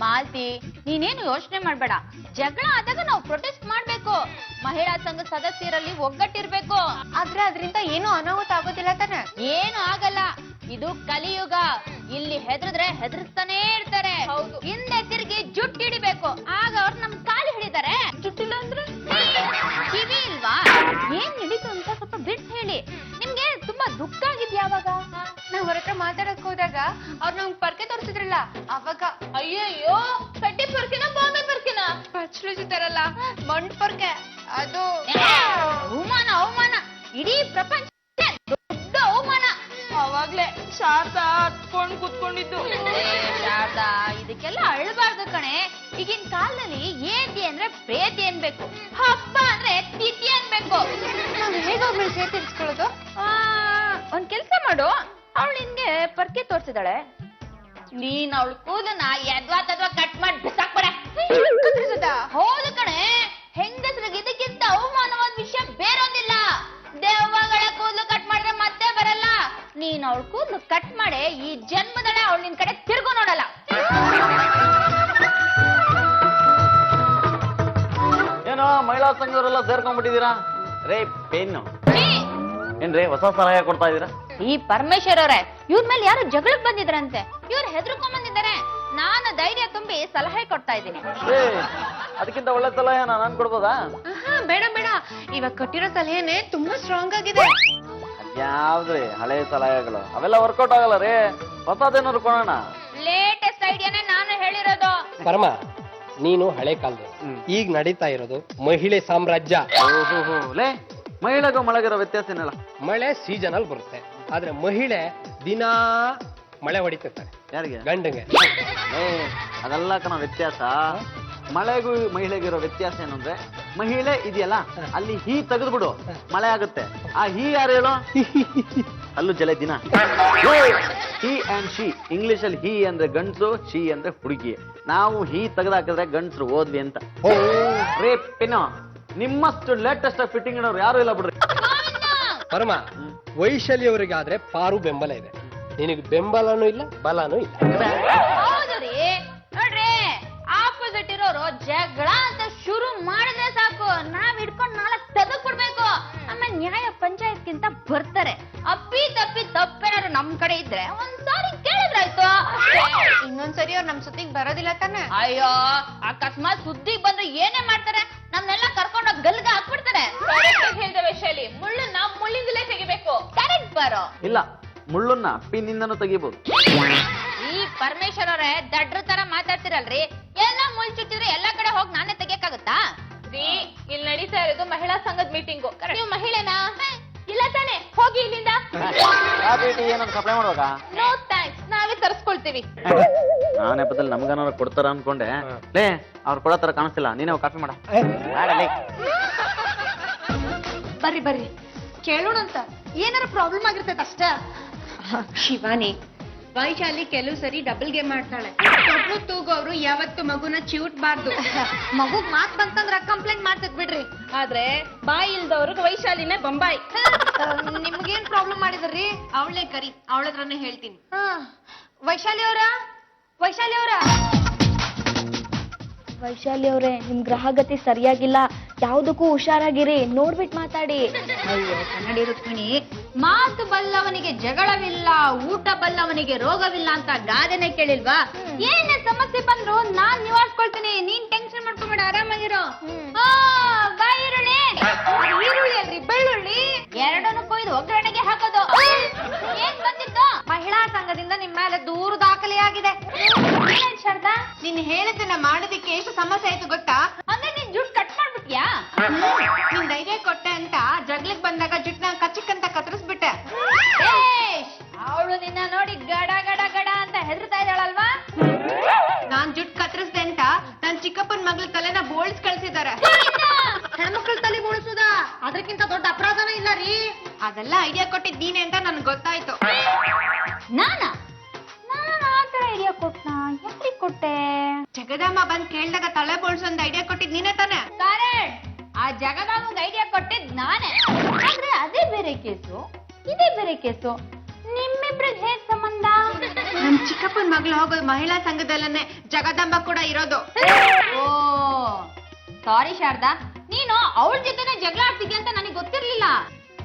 ಮಾಲ್ತಿ, ನೀನೇನು ಯೋಚನೆ ಮಾಡ್ಬೇಡ. ಜಗಳ ಆದಾಗ ನಾವು ಪ್ರೊಟೆಸ್ಟ್ ಮಾಡ್ಬೇಕು. ಮಹಿಳಾ ಸಂಘ ಸದಸ್ಯರಲ್ಲಿ ಒಗ್ಗಟ್ಟಿರ್ಬೇಕು. ಆದ್ರೆ ಅದರಿಂದ ಏನು ಅನಾಹುತ ಆಗೋದಿಲ್ಲ ತಾನೆ? ಏನು ಆಗಲ್ಲ. ಇದು ಕಲಿಯುಗ. ಇಲ್ಲಿ ಹೆದರಿದ್ರೆ ಹೆದರ್ಸ್ತಾನೇ ಇರ್ತಾರೆ. ಹಿಂದೆ ತಿರುಗಿ ಜುಟ್ಟು ಹಿಡಿಬೇಕು, ಆಗ ಅವ್ರು ನಮ್ ಕಾಲು ಹಿಡಿತಾರೆ. ಜುಟ್ಟಿಲ್ಲ ಅಂದ್ರೆ ಕಿವಿ ಇಲ್ವಾ? ಏನ್ ಹಿಡಿತು ಅಂತ ಸ್ವಲ್ಪ ಬಿಟ್ಟು ಹೇಳಿ. ನಿಮ್ಗೆ ತುಂಬಾ ದುಃಖ ಆಗಿದ್ಯಾ? ಯಾವಾಗ ನಾವ್ ಹೊರತ್ರ ಮಾತಾಡಕ್ ಹೋದಾಗ ಅವ್ರು ನಮ್ಗೆ ಪರ್ಕೆ ತೋರಿಸಿದ್ರಲ್ಲ, ಅವಾಗ ಅಯ್ಯಯ್ಯೋ, ಕಟ್ಟಿ ಪರ್ಕೆನ ಬಾಂಬೆ ಪರ್ಕೆನ ಪ್ರಚಲಿಸಿದಾರಲ್ಲ ಮಂಡ್ ಪರ್ಕೆ, ಅದು ಅವಮಾನ ಅವಮಾನ. ಇಡೀ ಪ್ರಪಂಚ ದೊಡ್ಡ ಅವಮಾನ. ಅವಾಗ್ಲೇ ಶಾರದಾ ಹತ್ಕೊಂಡ್ ಕೂತ್ಕೊಂಡಿದ್ದು. ಶಾರದಾ, ಇದಕ್ಕೆಲ್ಲ ಅಳ್ಬಾರ್ದು ಕಣೆ. ಈಗಿನ ಕಾಲದಲ್ಲಿ ಏತಿ ಅಂದ್ರೆ ಪ್ರೇತಿ ಅನ್ಬೇಕು, ಹಬ್ಬ ಅಂದ್ರೆ ತಿಥಿ ಅನ್ಬೇಕು. ನಾವ್ ಹೇಗ ಅವ್ರ ಮೇಲೆ ಸೇರ್ ತೀರ್ಸ್ಕೊಳ್ಳೋದು? ಒಂದ್ ಕೆಲ್ಸ ಮಾಡು, ಅವಳು ನಿನ್ಗೆ ಪರ್ಕೆ ತೋರ್ಸಿದಾಳೆ, ನೀನ್ ಅವಳು ಕೂದಲನ್ನ ಎದ್ವಾ ತದ್ವಾ ಕಟ್ ಮಾಡಿ ಬಿಸಾಕ್ಬೇಡ. ಹೌದು ಕಣೆ, ಹೆಂಗಸ್ರಿಗೆ ಇದಕ್ಕಿಂತ ಅವಮಾನವಾದ ವಿಷಯ ಬೇರೊಂದಿಲ್ಲ. ದೆವ್ವಗಳ ಕೂದಲು ಕಟ್ ಮಾಡಿದ್ರೆ ಮತ್ತೆ ಬರಲ್ಲ. ನೀನ್ ಅವಳ ಕೂದಲು ಕಟ್ ಮಾಡಿ ಈ ಜನ್ಮದಲ್ಲೇ ಅವಳು ನಿನ್ ಕಡೆ ತಿರ್ಗು ನೋಡಲ್ಲ. ಏನೋ ಮಹಿಳಾ ಸಂಘದವರೆಲ್ಲ ಸೇರ್ಕೊಂಡ್ಬಿಟ್ಟಿದ್ದೀರಾ? ರೇ ಪೇನ್ ಏನ್ರಿ ಹೊಸ ಸಲಹೆ ಕೊಡ್ತಾ ಇದೀರಾ? ಈ ಪರಮೇಶ್ವರ್ ಅವರೇ, ಇವ್ರ ಮೇಲೆ ಯಾರು ಜಗಳಕ್ಕೆ ಬಂದಿದ್ರಂತೆ. ಇವ್ರು ಹೆದರ್ಕೊಂಡ್ ಬಂದಿದ್ದಾರೆ. ನಾನು ಧೈರ್ಯ ತುಂಬಿ ಸಲಹೆ ಕೊಡ್ತಾ ಇದ್ದೀನಿ. ಅದಕ್ಕಿಂತ ಒಳ್ಳೆ ಸಲಹೆ ನಾನು ಕೊಡ್ಬೋದಾ? ಬೇಡ ಬೇಡ, ಇವಾಗ ಕೊಟ್ಟಿರೋ ಸಲಹೆನೆ ತುಂಬಾ ಸ್ಟ್ರಾಂಗ್ ಆಗಿದೆ. ಅದ್ಯಾವ್ದ್ರಿ ಹಳೆ ಸಲಹೆಗಳು, ಅವೆಲ್ಲ ವರ್ಕೌಟ್ ಆಗಲ್ಲ ರೀ. ಹೊಸದೇನಾದ್ರು ಕೊಡೋಣ. ಲೇಟೆಸ್ಟ್ ಐಡಿಯಾನೇ ನಾನು ಹೇಳಿರೋದು. ಪರಮ, ನೀನು ಹಳೆ ಕಾಲದ, ಈಗ ನಡೀತಾ ಇರೋದು ಮಹಿಳೆ ಸಾಮ್ರಾಜ್ಯ. ಲೇ, ಮಹಿಳೆಗೂ ಮಳೆಗಿರೋ ವ್ಯತ್ಯಾಸ ಏನಲ್ಲ? ಮಳೆ ಸೀಸನ್ ಅಲ್ಲಿ ಬರುತ್ತೆ, ಆದ್ರೆ ಮಹಿಳೆ ದಿನಾ ಮಳೆ ಹೊಡಿತಿರ್ತಾರೆ. ಯಾರಿಗೆ? ಗಂಡಂಗೆ. ಅದೆಲ್ಲ ಕಣ ವ್ಯತ್ಯಾಸ. ಮಳೆಗೂ ಮಹಿಳೆಗಿರೋ ವ್ಯತ್ಯಾಸ ಏನು ಅಂದ್ರೆ, ಮಹಿಳೆ ಇದೆಯಲ್ಲ ಅಲ್ಲಿ ಹೀ ತೆಗೆದ್ಬಿಡು, ಮಳೆ ಆಗುತ್ತೆ. ಆ ಹೀ ಯಾರು ಹೇಳೋ? ಅಲ್ಲೂ ಜಲೆ ದಿನ. ಹಿ ಅಂಡ್ ಶಿ, ಇಂಗ್ಲಿಷ್ ಅಲ್ಲಿ ಹಿ ಅಂದ್ರೆ ಗಂಡ್ಸು, ಶಿ ಅಂದ್ರೆ ಹುಡುಗಿ. ನಾವು ಹೀ ತೆಗೆದಾಕಿದ್ರೆ ಗಂಡ್ಸರು ಓದ್ವಿ ಅಂತ. ರೇ ಪಿನೋ, ನಿಮ್ಮಷ್ಟು ಲೇಟೆಸ್ಟ್ ಫಿಟ್ಟಿಂಗ್ ಇಡೋರು ಯಾರು ಇಲ್ಲ ಬಿಡ್ರಿ. ಪರಮ, ವೈಶಾಲಿ ಅವರಿಗಾದ್ರೆ ಪಾರು ಬೆಂಬಲ ಇದೆ, ನಿನಗೆ ಬೆಂಬಲನೂ ಇಲ್ಲ ಬಲನೂ ಇಲ್ಲ. ಹೌದು ರೀ, ನೋಡ್ರಿ, ಆಪೋಸಿಟ್ ಇರೋರು ಜಗಳ ಅಂತ ಶುರು ಮಾಡಿದ್ರೆ ಸಾಕು, ನಾವ್ ಹಿಡ್ಕೊಂಡ್ ನಾಳೆ ತೆಗೆದು ಕೊಡ್ಬೇಕು. ಆಮೇಲೆ ನ್ಯಾಯ ಪಂಚಾಯತ್ಗಿಂತ ಬರ್ತಾರೆ. ಅಪ್ಪಿ ತಪ್ಪಿ ತಪ್ಪೇನಾದ್ರು ನಮ್ ಕಡೆ ಇದ್ರೆ ಒಂದ್ಸಾರಿ ಕೇಳಿದ್ರಾಯ್ತು. ಇನ್ನೊಂದ್ಸರಿ ಅವ್ರು ನಮ್ ಸುದ್ದಿಗೆ ಬರೋದಿಲ್ಲ ತಾನೆ? ಅಯ್ಯೋ, ಅಕಸ್ಮಾತ್ ಸುದ್ದಿಗೆ ಬಂದ್ರೆ ಏನೇ ಮಾಡ್ತಾರೆ, ನಮ್ನೆಲ್ಲ ಕರ್ಕೊಂಡೋಗ್ ಗಲ್ಗ ಹಾಕ್ಬಿಡ್ತಾರೆ. ಹೇಳಿದ ವೈಶಾಲಿ, ಮುಳ್ಳನ್ನ ಮುಳ್ಳಿಂದಲೇ ತೆಗಿಬೇಕು. ಕರೆಕ್ಟ್ ಬರೋ. ಇಲ್ಲ, ಮುಳ್ಳುನ್ನ ಪಿನ್ನಿಂದನೂ ತೆಗಿಬಹುದು. ಈ ಪರಮೇಶ್ವರ್ ಅವರೇ ದಡ್ರ ತರ ಮಾತಾಡ್ತಿರಲ್ರಿ. ಎಲ್ಲ ಮುಳ್ ಚುಟ್ಟಿದ್ರೆ ಎಲ್ಲಾ ಕಡೆ ಹೋಗಿ ನಾನೇ ತೆಗಿಯಕ್ಕಾಗತ್ತಾ? ಇಲ್ಲಿ ನಡೀತಾ ಇರೋದು ಮಹಿಳಾ ಸಂಘದ ಮೀಟಿಂಗು. ನೀವು ಮಹಿಳೆನಾ? ಇಲ್ಲ ತಾನೆ, ಹೋಗಿ ಇಲ್ಲಿಂದ. ಏನಾದ್ರು ಸಪ್ಲೈ ಮಾಡುವಾಗ? ನೋ ಥ್ಯಾಂಕ್ಸ್, ನಾವೇ ತರಿಸ್ಕೊಳ್ತೀವಿ. ಆ ನೆಪದಲ್ಲಿ ನಮ್ಗೇನಾದ್ರು ಕೊಡ್ತಾರ ಅನ್ಕೊಂಡೆ. ಲೇ, ಅವ್ರು ಕೊಡೋ ತರ ಕಾಣಿಸ್ತಿಲ್ಲ, ನೀನೇ ಕಾಫಿ ಮಾಡ. ಬರ್ರಿ ಬರ್ರಿ ಕೇಳೋಣಂತ, ಏನಾರ ಪ್ರಾಬ್ಲಮ್ ಆಗಿರ್ತೈತೆ ಅಷ್ಟ. ಶಿವಾನಿ, ವೈಶಾಲಿ ಕೆಲವು ಸರಿ ಡಬಲ್ ಗೇಮ್ ಮಾಡ್ತಾಳೆ. ಮಗು ತೂಗೋರು ಯಾವತ್ತು ಮಗುನ ಚಿವುಟ್ಬಾರ್ದು. ಮಗುಗ್ ಮಾತ್ ಬಂತಂದ್ರ ಕಂಪ್ಲೇಂಟ್ ಮಾಡ್ತದ್ ಬಿಡ್ರಿ. ಆದ್ರೆ ಬಾಯಿ ಇಲ್ದವ್ರಿಗೆ ವೈಶಾಲಿನೇ ಬೊಂಬಾಯಿ. ನಿಮ್ಗೇನ್ ಪ್ರಾಬ್ಲಮ್ ಮಾಡಿದ್ರಿ? ಅವಳೇ ಕರಿ, ಅವಳದ್ರನ್ನೇ ಹೇಳ್ತೀನಿ. ವೈಶಾಲಿ ಅವರ ವೈಶಾಲಿ ಅವರೇ, ನಿಮ್ ಗ್ರಹಗತಿ ಸರಿಯಾಗಿಲ್ಲ, ಯಾವ್ದಕ್ಕೂ ಹುಷಾರಾಗಿರಿ, ನೋಡ್ಬಿಟ್ ಮಾತಾಡಿ. ಅಯ್ಯೋ ಕನ್ನಡಿ ರುಕ್ಮಿಣಿ, ಮಾತು ಬಲ್ಲವನಿಗೆ ಜಗಳವಿಲ್ಲ, ಊಟ ಬಲ್ಲವನಿಗೆ ರೋಗವಿಲ್ಲ ಅಂತ ಗಾದೆನೆ ಕೇಳಿಲ್ವಾ? ಏನೇ ಸಮಸ್ಯೆ ಬಂದ್ರು ನಾನ್ ನಿವಾರಿಸ್ಕೊಳ್ತೀನಿ, ನೀನ್ ಟೆನ್ಷನ್ ಮಾಡ್ಕೊಂಬೇಡ, ಆರಾಮಾಗಿರೋ. ಈರುಳ್ಳಿ ಅಲ್ರಿ, ಬೆಳ್ಳುಳ್ಳಿ ಎರಡನ್ನು ಕೊಯ್ದು ಒಗ್ಗರಣೆಗೆ ಹಾಕೋದು. ಏನ್ ಬಂದಿತ್ತು? ಮಹಿಳಾ ಸಂಘದಿಂದ ನಿಮ್ ಮೇಲೆ ದೂರು ದಾಖಲೆಯಾಗಿದೆ. ಶಾರದಾ, ನೀನ್ ಹೇಳಿದ್ದನ್ನ ಮಾಡೋದಿಕ್ಕೆ ಎಷ್ಟು ಸಮಸ್ಯೆ ಆಯ್ತು ಗೊತ್ತಾ? ಅಂದ್ರೆ ನೀನ್ ಜುಟ್ ಕಟ್ ಮಾಡ್ಬಿಟ್ಯಾ? ನೀನ್ ಧೈರ್ಯ ಕೊಟ್ಟೆ ಅಂತ ಜಗ್ಲಿಗ್ ಬಂದಾಗ ಜುಟ್ನ ಕಚ್ಚಿಕ್ಕಂತ ಕತ್ತರಿಸ್ಬಿಟ್ಟೆ. ಅವಳು ನಿನ್ನ ನೋಡಿ ಗಡ ಗಡ ಗಡ ಅಂತ ಹೆದರ್ತಾ ಇದ್ದಾಳಲ್ವಾ? ನಾನ್ ಜುಟ್ ಕತ್ತರಿಸ್ದೆ ಅಂತ ನನ್ ಚಿಕ್ಕಪ್ಪನ ಮಗಳ ತಲೆನ ಬೋಳ್ಸ್ ಕಳ್ಸಿದಾರೆ. ಹೆಣ್ಮಕ್ಳ ತಲೆ ಬೋಳ್ಸುದ ಅದಕ್ಕಿಂತ ದೊಡ್ಡ ಅಪರಾಧನೇ ಇಲ್ಲ ರೀ. ಅದೆಲ್ಲ ಐಡಿಯಾ ಕೊಟ್ಟಿದ್ ನೀನೆ ಅಂತ ನನ್ಗೆ ಗೊತ್ತಾಯ್ತು. ನಾನು ಆತರ ಐಡಿಯಾ ಕೊಟ್ನಾ? ಯಾರಿಗೆ ಕೊಟ್ಟೆ? ಜಗದಮ್ಮ ಬಂದ್ ಕೇಳ್ದಾಗ ತಲೆ ಬೋಳ್ಸೊಂದ್ ಐಡಿಯಾ ಕೊಟ್ಟಿದ್ ನೀನೆ ತಾನೆ? ಕರೆಕ್ಟ್, ಆ ಜಗದಾಮಂಗ್ ಐಡಿಯಾ ಕೊಟ್ಟಿದ್ ನಾನೇ. ಆದ್ರೆ ಅದೇ ಬೇರೆ ಕೇಸು, ಇದೇ ಬೇರೆ ಕೇಸು. ನಿಮ್ಮಿಬ್ರಿಗೆ ಹೇಗ್ ಸಂಬಂಧ? ಚಿಕ್ಕಪ್ಪನ ಮಗಳು ಹೋಗೋದು ಮಹಿಳಾ ಸಂಘದಲ್ಲೇ ಜಗದಂಬ ಕೂಡ ಇರೋದು. ಓ ಸಾರಿ ಶಾರದಾ, ನೀನು ಅವಳ ಜೊತೆನೆ ಜಗಳ ಆಡ್ತಿದ್ಯಾ ಅಂತ ನನಗೆ ಗೊತ್ತಿರ್ಲಿಲ್ಲ.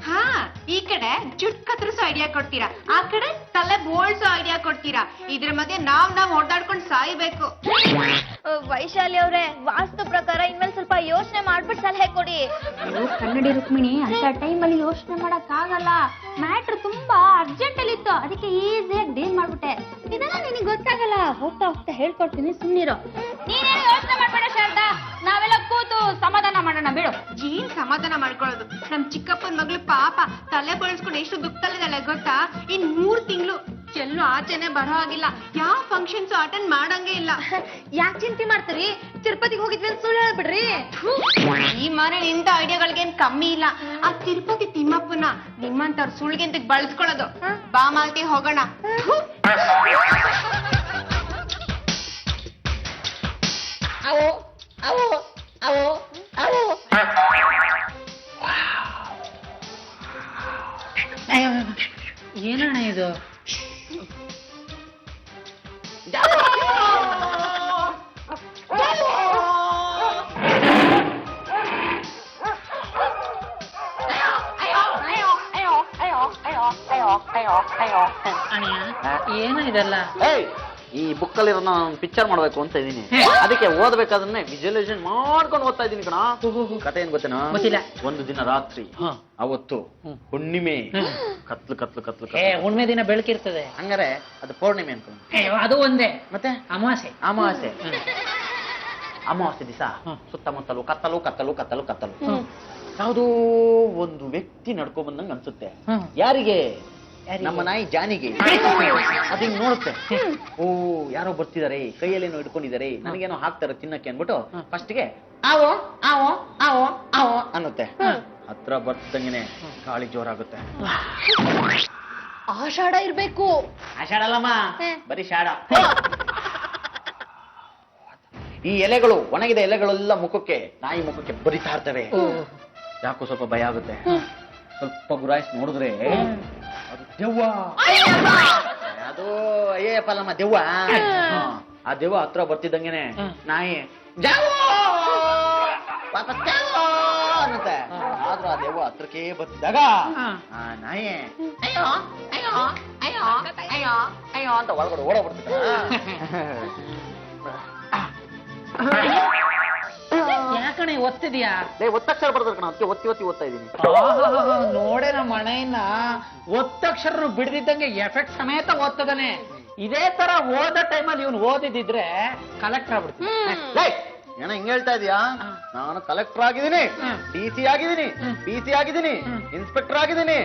ಹಾ, ಈ ಕಡೆ ಜುಟ್ ಕತ್ತರಿಸೋ ಐಡಿಯಾ ಕೊಡ್ತೀರಾ, ಆ ಕಡೆ ತಲೆ ಬೋಳ್ಸೋ ಐಡಿಯಾ ಕೊಡ್ತೀರಾ. ಇದ್ರ ಮಧ್ಯೆ ನಾವ್ ಹೊಡೆದಾಡ್ಕೊಂಡು ಸಾಯ್ಬೇಕು. ವೈಶಾಲಿ ಅವ್ರೆ, ವಾಸ್ತು ಪ್ರಕಾರ ಇನ್ಮೇಲೆ ಸ್ವಲ್ಪ ಯೋಚನೆ ಮಾಡ್ಬಿಟ್ಟು ಸಲಹೆ ಕೊಡಿ. ಕನ್ನಡಿ ರುಕ್ಮಿಣಿ, ಅಂತ ಟೈಮಲ್ಲಿ ಯೋಚನೆ ಮಾಡಕ್ ಆಗಲ್ಲ. ಮ್ಯಾಟ್ರ್ ತುಂಬಾ ಅರ್ಜೆಂಟ್ ಅಲ್ಲಿ ಇತ್ತು, ಅದಕ್ಕೆ ಈಸಿಯಾಗಿ ಡೀಲ್ ಮಾಡ್ಬಿಟ್ಟೆ. ಇದೆಲ್ಲ ನಿನಗೆ ಗೊತ್ತಾಗಲ್ಲ, ಹೋಗ್ತಾ ಹೋಗ್ತಾ ಹೇಳ್ಕೊಡ್ತೀನಿ, ಸುಮ್ನಿರೋ. ನೀನೇನು ಯೋಚನೆ ಮಾಡ್ಬೇಡ ಶಾರದಾ, ನಾವೆಲ್ಲ ಕೂತು ಸಮಾಧಾನ ಮಾಡೋಣ ಬಿಡು. ಏನ್ ಸಮಾಧಾನ ಮಾಡ್ಕೊಳ್ಳೋದು, ನಮ್ ಚಿಕ್ಕಪ್ಪನ ಮಗಳು ಪಾಪ ತಲೆ ಬಳಸ್ಕೊಂಡು ಎಷ್ಟು ದುಃಖದಲ್ಲಿದ್ದಾಳೆ ಗೊತ್ತಾ. ಇನ್ 3 ತಿಂಗಳು ಎಲ್ಲೂ ಆಚೆನೆ ಬರೋ ಆಗಿಲ್ಲ, ಯಾವ ಫಂಕ್ಷನ್ಸ್ ಅಟೆಂಡ್ ಮಾಡಂಗೆ ಇಲ್ಲ. ಯಾಕೆ ಚಿಂತೆ ಮಾಡ್ತೀರಿ? ತಿರುಪತಿಗೆ ಹೋಗಿದ್ವಿ ಅಂತ ಸುಳ್ಳು ಹೇಳ್ಬಿಡ್ರಿ. ಈ ಮನೆ ಇಂಥ ಐಡಿಯಾಗಳಿಗೇನ್ ಕಮ್ಮಿ ಇಲ್ಲ. ಆ ತಿರುಪತಿ ತಿಮ್ಮಪ್ಪನ ನಿಮ್ಮಂತವ್ರ ಸುಳ್ಗೆಂತ ಬಳಸ್ಕೊಳ್ಳೋದು. ಬಾ ಮಾಲ್ತಿ ಹೋಗೋಣ. ಏನಣ್ಣ ಇದು? ಏನ ಇದೆಲ್ಲ? ಏಯ್, ಈ ಬುಕ್ ಅಲ್ಲಿ ಪಿಕ್ಚರ್ ಮಾಡ್ಬೇಕು ಅಂತ ಇದೀನಿ, ಅದಕ್ಕೆ ಓದ್ಬೇಕಾದ್ರೆ ವಿಜುವಲೈಸೇಷನ್ ಮಾಡ್ಕೊಂಡು ಓದ್ತಾ ಇದೀನಿ ಕಣ. ಕತೆ ಏನ್ ಗೊತ್ತೇನಾ? ಗೊತ್ತಿಲ್ಲ. ಒಂದು ದಿನ ರಾತ್ರಿ, ಅವತ್ತು ಹುಣ್ಣಿಮೆ, ಕತ್ಲು ಕತ್ಲು ಕತ್ಲು ಕತ್ಲು. ಹುಣ್ಣಿಮೆ ದಿನ ಬೆಳಕಿರ್ತದೆ, ಹಂಗಾರೆ ಅದು ಪೌರ್ಣಿಮೆ ಅನ್ಕೊಂಡು. ಅದು ಒಂದೇ. ಮತ್ತೆ ಅಮಾವಾಸ್ಯೆ. ಅಮಾವಾಸ್ಯೆ. ಅಮಾವಾಸ್ಯೆ ದಿವಸ ಸುತ್ತಮುತ್ತಲು ಕತ್ತಲು ಕತ್ತಲು ಕತ್ತಲು ಕತ್ತಲು. ಯಾವುದೋ ಒಂದು ವ್ಯಕ್ತಿ ನಡ್ಕೊ ಬಂದಂಗ ಅನ್ಸುತ್ತೆ. ಯಾರಿಗೆ? ನಮ್ಮ ನಾಯಿ ಜಾನಿಗೆ. ಅದಿಂಗ್ ನೋಡುತ್ತೆ, ಓ ಯಾರೋ ಬರ್ತಿದಾರೆ, ಕೈಯಲ್ಲೇನೋ ಹಿಡ್ಕೊಂಡಿದ್ದಾರೆ, ನನಗೇನೋ ಹಾಕ್ತಾರೆ ತಿನ್ನಕ್ಕೆ ಅನ್ಬಿಟ್ಟು ಫಸ್ಟ್ಗೆ ಆವೋ ಆವೋ ಆವೋ ಆವೋ ಅನ್ನುತ್ತೆ. ಹತ್ರ ಬರ್ತಿದ್ದಂಗೆನೆ ಗಾಳಿ ಜೋರಾಗುತ್ತೆ. ಆಷಾಢ ಇರ್ಬೇಕು. ಆಷಾಢ ಅಲ್ಲಮ್ಮ, ಬರೀ ಶಾಡ. ಈ ಎಲೆಗಳು, ಒಣಗಿದ ಎಲೆಗಳೆಲ್ಲ ಮುಖಕ್ಕೆ, ನಾಯಿ ಮುಖಕ್ಕೆ ಬರಿತಾ ಇರ್ತವೆ. ಯಾಕೋ ಸ್ವಲ್ಪ ಭಯ ಆಗುತ್ತೆ. ಸ್ವಲ್ಪ ಗುರಾಯಿಸಿ ನೋಡಿದ್ರೆ ಅದು ದೆವ್ವ. ಅದು ಅಯ್ಯಪ್ಪ ಅಲ್ಲಮ್ಮ, ದೆವ್ವ. ಆ ದೆವ್ವ ಹತ್ರ ಬರ್ತಿದ್ದಂಗೆನೆ ನಾಯಿ ಜಾವೋ ಪಾಪ ಜಾವೋ ಅನ್ನುತ್ತೆ. ಆದ್ರೂ ಆ ದೆವ್ವ ಹತ್ರಕ್ಕೆ ಬರ್ತಿದ್ದಾಗ ಆ ನಾಯಿ ಅಯ್ಯೋ ಅಯ್ಯೋ ಅಯ್ಯೋ ಅಯ್ಯೋ ಅಯ್ಯೋ ಅಂತ ಒಳಗಡೆ ಓಡೋಗ್ಬಿಡ್ತಿದ್ದ. ಯಾಕಣೆ ಒತ್ತಿದ್ಯಾ? ಒತ್ತಕ್ಷರ ಬರ್ತಾರೆ ಕಣ, ಅದಕ್ಕೆ ಒತ್ತಿ ಒತ್ತಿ ಓದ್ತಾ ಇದೀನಿ. ನೋಡೆ ನಮ್ಮ ಮನೆಯನ್ನ ಒತ್ತಕ್ಷರ ಬಿಡದಿದ್ದಂಗೆ ಎಫೆಕ್ಟ್ ಸಮೇತ ಓದ್ತದಾನೆ. ಇದೇ ತರ ಓದ ಟೈಮಲ್ಲಿ ಇವನು ಓದಿದ್ರೆ ಕಲೆಕ್ಟರ್ ಆಗ್ಬಿಡ್ತೀನಿ. ಏನೋ ಹಿಂಗ್ ಹೇಳ್ತಾ ಇದೀಯಾ? ನಾನು ಕಲೆಕ್ಟರ್ ಆಗಿದ್ದೀನಿ, DC ಆಗಿದ್ದೀನಿ, PC ಆಗಿದ್ದೀನಿ, ಇನ್ಸ್ಪೆಕ್ಟರ್ ಆಗಿದ್ದೀನಿ,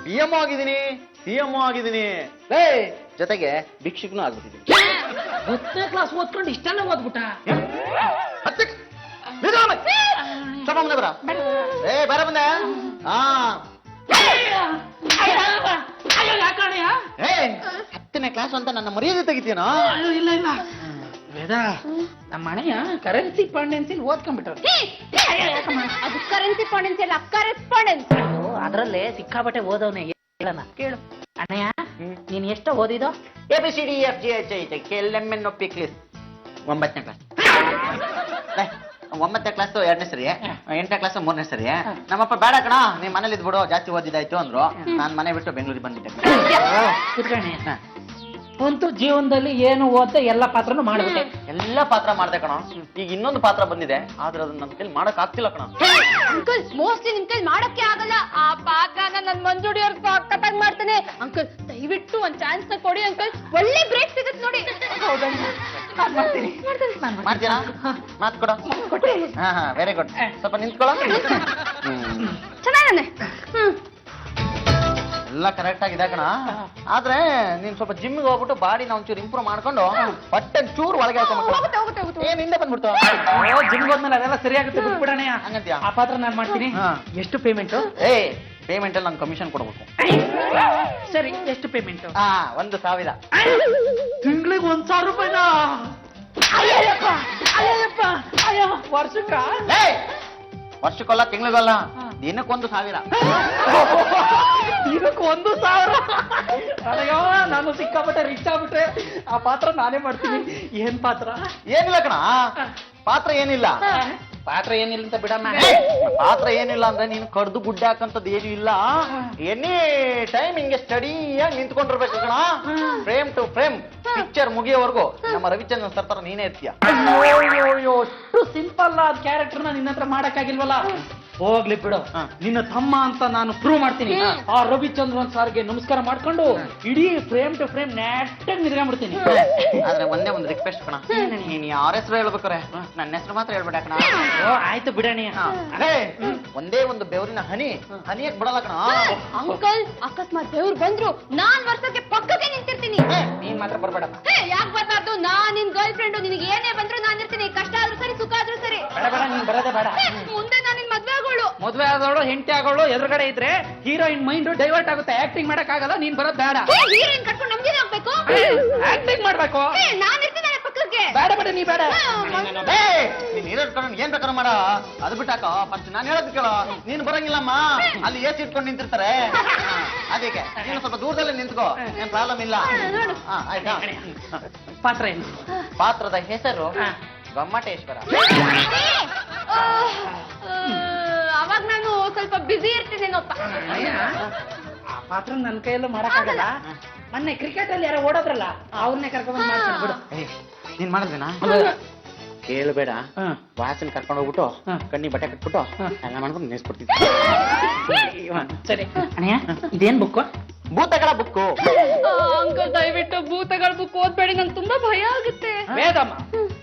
PM ಆಗಿದ್ದೀನಿ, CM ಆಗಿದ್ದೀನಿ, ಜೊತೆಗೆ ಭಿಕ್ಷುಕನು ಆಗ್ಬಿಟ್ಟಿದ್ದೀನಿ. 10ನೇ ಕ್ಲಾಸ್ ಓದ್ಕೊಂಡು ಇಷ್ಟೆಲ್ಲ ಓದ್ಬಿಟ್ಟ. ಬರ ಬಂದೆ. ಯಾಕಣೆಯ? 10ನೇ ಕ್ಲಾಸ್ ಅಂತ ನನ್ನ ಮರ್ಯಾದೆ ತೆಗಿತೀನೋ? ಇಲ್ಲ ಇಲ್ಲ ವೇದ, ನಮ್ಮ ಮನೆಯ ಕರೆನ್ಸಿ ಪಾಂಡೆನ್ಸಿ ಓದ್ಕೊಂಡ್ಬಿಟ್ರು. ಅದು ಕರೆನ್ಸಿ ಪಾಂಡೆನ್ಸಿ ಅಲ್ಲ, ಕರೆಸ್ಪಾಂಡೆನ್ಸ್. ಅದ್ರಲ್ಲೇ ಸಿಕ್ಕಾಬಟ್ಟೆ ಓದವನೇ. ಹೇಳಣ ಕೇಳು ಅಣ್ಣಯ್ಯ, ನೀನ್ ಎಷ್ಟ ಓದಿದೋ? ABCDEFGHIJKLMNOP 9ನೇ ಕ್ಲಾಸ್. 9ನೇ ಕ್ಲಾಸ್ 2ನೇ ಸರಿ, 8ನೇ ಕ್ಲಾಸ್ 3ನೇ ಸರಿ. ನಮ್ಮಪ್ಪ ಬೇಡ ಕಣ, ನೀನ್ ಮನೇಲಿ ಇದ್ಬಿಡು, ಜಾಸ್ತಿ ಓದಿದಾಯ್ತು ಅಂದ್ರು. ನಾನ್ ಮನೆ ಬಿಟ್ಟು ಬೆಂಗಳೂರಿಗೆ ಬಂದಿದ್ದೆ. ಕುತ್ಕಣ್ಣ, ಅಂತೂ ಜೀವನದಲ್ಲಿ ಏನು ಓದ್ದೆ ಎಲ್ಲ ಪಾತ್ರನು ಮಾಡ್ಬಿಟ್ಟೆ. ಎಲ್ಲ ಪಾತ್ರ ಮಾಡ್ದೆ ಕಣ. ಈಗ ಇನ್ನೊಂದು ಪಾತ್ರ ಬಂದಿದೆ, ಆದ್ರೆ ಅದನ್ನ ನನ್ನ ಕೈಲಿ ಮಾಡಕ್ ಆಗ್ತಿಲ್ಲ ಕಣ. ಅಂಕಲ್, ಮೋಸ್ಟ್ಲಿ ನಿಮ್ ಕೈಲಿ ಮಾಡಕ್ಕೆ ಆಗಲ್ಲ. ಆ ಪಾತ್ರನ ನನ್ ಮಂಜುಡಿ ಅವ್ರ ಕಟ್ಟಾಗಿ ಮಾಡ್ತೇನೆ. ಅಂಕಲ್, ದಯವಿಟ್ಟು ಒಂದ್ ಚಾನ್ಸ್ ಕೊಡಿ ಅಂಕಲ್, ಒಳ್ಳೆ ಬ್ರೇಕ್ ಸಿಗತ್ ನೋಡಿ. ಮಾಡ್ತೀರಾ? ಮಾತ್ ಕೊಡ. ಹಾ ಹಾ, ವೆರಿ ಗುಡ್. ಸ್ವಲ್ಪ ನಿಂತ್ಕೊಳ್ಳೋ. ಚೆನ್ನಾಗನೆ. ಎಲ್ಲ ಕರೆಕ್ಟ್ ಆಗಿದೆ ಕಣ. ಆದ್ರೆ ನೀನ್ ಸ್ವಲ್ಪ ಜಿಮ್ಗೆ ಹೋಗ್ಬಿಟ್ಟು ಬಾಡಿ ನಾವು ಒಂಚೂರು ಇಂಪ್ರೂವ್ ಮಾಡ್ಕೊಂಡು ಹೊಟ್ಟೆ ಚೂರು ಒಳಗೆ ಹಾಕೊಂಡು ಏನ್ ಹಿಂದೆ ಬಂದ್ಬಿಡ್ತು. ಜಿಮ್ ಹೋದ್ಮೇಲೆ ಅದೆಲ್ಲ ಸರಿಯಾಗುತ್ತೆ, ಬಿಟ್ಬಿಡಣ. ಹಂಗಂತೀಯ? ಆ ಪಾತ್ರ ನಾನ್ ಮಾಡ್ತೀನಿ. ಎಷ್ಟು ಪೇಮೆಂಟ್? ಪೇಮೆಂಟ್ ಅಲ್ಲಿ ನಂಗೆ ಕಮಿಷನ್ ಕೊಡ್ಬೇಕು. ಸರಿ, ಎಷ್ಟು ಪೇಮೆಂಟ್? 1,000. ತಿಂಗಳಿಗೆ 1,000 ರೂಪಾಯಿನ? ಅಯ್ಯಪ್ಪ ಅಯ್ಯಪ್ಪ ಅಯ್ಯೋ, ವರ್ಷಕ್ಕ? ವರ್ಷಕ್ಕೊಲ್ಲ, ತಿಂಗಳಿಗಲ್ಲ, ದಿನಕ್ಕೊಂದು 1000. ಇದಕ್ಕೆ 1,000. ಅಯ್ಯೋ ನಾನು ಸಿಕ್ಕಾಪಟ್ಟೆ ರಿಚ್ ಆಗ್ಬಿಟ್ರೆ ಆ ಪಾತ್ರ ನಾನೇ ಮಾಡ್ತೀನಿ. ಏನ್ ಪಾತ್ರ? ಏನಿಲ್ಲ ಕಣ, ಪಾತ್ರ ಏನಿಲ್ಲ. ಪಾತ್ರ ಏನಿಲ್ಲ ಅಂತ ಬಿಡಮ್ಮ. ಪಾತ್ರ ಏನಿಲ್ಲ ಅಂದ್ರೆ ನೀನು ಕಡ್ದು ಗುಡ್ಡೆ ಹಾಕಂತದ್ದು ಏನು ಇಲ್ಲ. ಎನಿ ಟೈಮ್ ಹಿಂಗೆ ಸ್ಟಡಿಯಾಗಿ ನಿಂತ್ಕೊಂಡಿರ್ಬೇಕು ಕಣ. ಫ್ರೇಮ್ ಟು ಫ್ರೇಮ್ ಪಿಕ್ಚರ್ ಮುಗಿಯೋವರೆಗೂ ನಮ್ಮ ರವಿಚಂದ್ರನ್ ಸರ್ ತರ ನೀನೇ ಇರ್ತೀಯ. ಅಯ್ಯೋ ಅಷ್ಟು ಸಿಂಪಲ್ ಆದ ಕ್ಯಾರೆಕ್ಟರ್ನ ನಿನ್ನ ಹತ್ರ ಮಾಡಕ್ಕಾಗಿಲ್ವಲ್ಲ. ಹೋಗ್ಲಿ ಬಿಡು, ನಿನ್ನ ತಮ್ಮ ಅಂತ ನಾನು ಪ್ರೂವ್ ಮಾಡ್ತೀನಿ. ಆ ರವಿಚಂದ್ರನ್ ಸರ್ಗೆ ನಮಸ್ಕಾರ ಮಾಡ್ಕೊಂಡು ಇಡೀ ಫ್ರೇಮ್ ಟು ಫ್ರೇಮ್ ನೆಟ್ಟಾಗಿ ನಿಲ್ಕೊಂಡ್ಬಿಡ್ತೀನಿ. ಆದ್ರೆ ಒಂದೇ ಒಂದು ರಿಕ್ವೆಸ್ಟ್ ಕಣ, ನೀನ್ ಯಾರ ಹೆಸರು ಹೇಳ್ಬೇಕಾರೆ ನನ್ನ ಹೆಸರು ಮಾತ್ರ ಹೇಳ್ಬೇಡ ಕಣ. ಆಯ್ತು ಬಿಡಣಿ. ಅದೇ ಒಂದೇ ಒಂದು ಬೆವರಿನ ಹನಿಯಕ್ ಬಿಡಲ್ಲ ಕಣ. ಅಂಕಲ್, ಅಕಸ್ಮಾತ್ ದೇವ್ರು ಬಂದ್ರು ನಾನ್ ವರ್ಷಕ್ಕೆ ಪಕ್ಕಕ್ಕೆ ನಿಂತಿರ್ತೀನಿ. ನೀನ್ ಮಾತ್ರ ಬರ್ಬೇಡ. ಯಾಕೆ ಬರ್ಬಾರ್ದು? ನಾನ್ ನಿನ್ ಗರ್ಲ್ ಫ್ರೆಂಡ್, ನಿನಗೆ ಏನೇ ಬಂದ್ರು ನಾನ್ ಇರ್ತೀನಿ. ಕಷ್ಟ ಆದ್ರೂ ಸರಿ, ಸುಖ ಆದ್ರೂ ಸರಿ. ಬೇಡ ಬೇಡ, ನೀನ್ ಬರೋದೇ ಬೇಡ. ಮುಂದೆ ನಾನು ನಿನ್ ಮದ್ವೆ ಆಗೋಳು. ಮದ್ವೆ ಆದವಳು ಹೆಂಡತಿ ಆಗೋಳು ಎದುರುಗಡೆ ಇದ್ರೆ ಹೀರೋಯಿನ್ ಮೈಂಡ್ ಡೈವರ್ಟ್ ಆಗುತ್ತೆ. ಆಕ್ಟಿಂಗ್ ಮಾಡಕ್ ಆಗಲ್ಲ. ನೀನ್ ಬರೋದ್ ಬೇಡ. ಹೀರೋಯಿನ್ ಕಟ್ಕೊಂಡು ನಮ್ಗೆ ಆಗ್ಬೇಕು. ಆಕ್ಟಿಂಗ್ ಮಾಡ್ಬೇಕು. ನಾನ್ ಇರ್ತೀನಿ ಪಕ್ಕಕ್ಕೆ. ಬೇಡ ಬೇಡ, ನೀ ಬೇಡ. ನೀನ್ ಇರೋದ್ ಕಣ, ಏನ್ ಬೇಕಾದ್ರೂ ಮಾಡ. ಅದು ಬಿಟ್ಟಾಕ ಫಸ್ಟ್ ನಾನು ಹೇಳೋದ್ ಕೇಳ. ನೀನ್ ಬರಂಗಿಲ್ಲಮ್ಮ, ಅಲ್ಲಿ ಏಸಿ ಇಟ್ಕೊಂಡು ನಿಂತಿರ್ತಾರೆ. ಅದಕ್ಕೆ ನೀನು ಸ್ವಲ್ಪ ದೂರದಲ್ಲಿ ನಿಂತ್ಕೋ, ಏನ್ ಪ್ರಾಬ್ಲಮ್ ಇಲ್ಲ. ಆಯ್ತಾ? ಪಾತ್ರ ಏನು? ಪಾತ್ರದ ಹೆಸರು ಗೊಮ್ಮಟೇಶ್ವರ. ಅವಾಗ ನಾನು ಸ್ವಲ್ಪ ಬಿಸಿ ಇರ್ತೀನೇನೋಪ್ಪ. ಆ ಪಾತ್ರ ನನ್ ಕೈಯಲ್ಲೂ ಮಾಡಕ್ಕಾಗಲ್ಲ. ಮೊನ್ನೆ ಕ್ರಿಕೆಟ್ ಅಲ್ಲಿ ಯಾರೋ ಓಡೋದ್ರಲ್ಲ, ಅವ್ರನ್ನೇ ಕರ್ಕೊಂಡ್ ಮಾಡ್ತೀನಿ ಬಿಡು. ನೀನ್ ಮಾಡಿದ್ವಿನಾ? ಕೇಳಬೇಡ. ವಾಸನ್ ಕರ್ಕೊಂಡು ಹೋಗ್ಬಿಟ್ಟು ಕಣ್ಣಿ ಬಟ್ಟೆ ಕಟ್ಬಿಟ್ಟು ಎಲ್ಲ ಮಾಡ್ಕೊಂಡು ನಿಲ್ಸ್ಬಿಡ್ತೀನಿ. ಸರಿ ಅಣ್ಣಯ್ಯ, ಇದೇನ್ ಬುಕ್ಕು? ಭೂತಗಳ ಬುಕ್ಕು. ಅಂಕಲ್, ದಯವಿಟ್ಟು ಭೂತಗಳ ಬುಕ್ ಓದ್ಬೇಡಿ, ನಂಗೆ ತುಂಬಾ ಭಯ ಆಗುತ್ತೆ. ವೇದಮ್ಮ,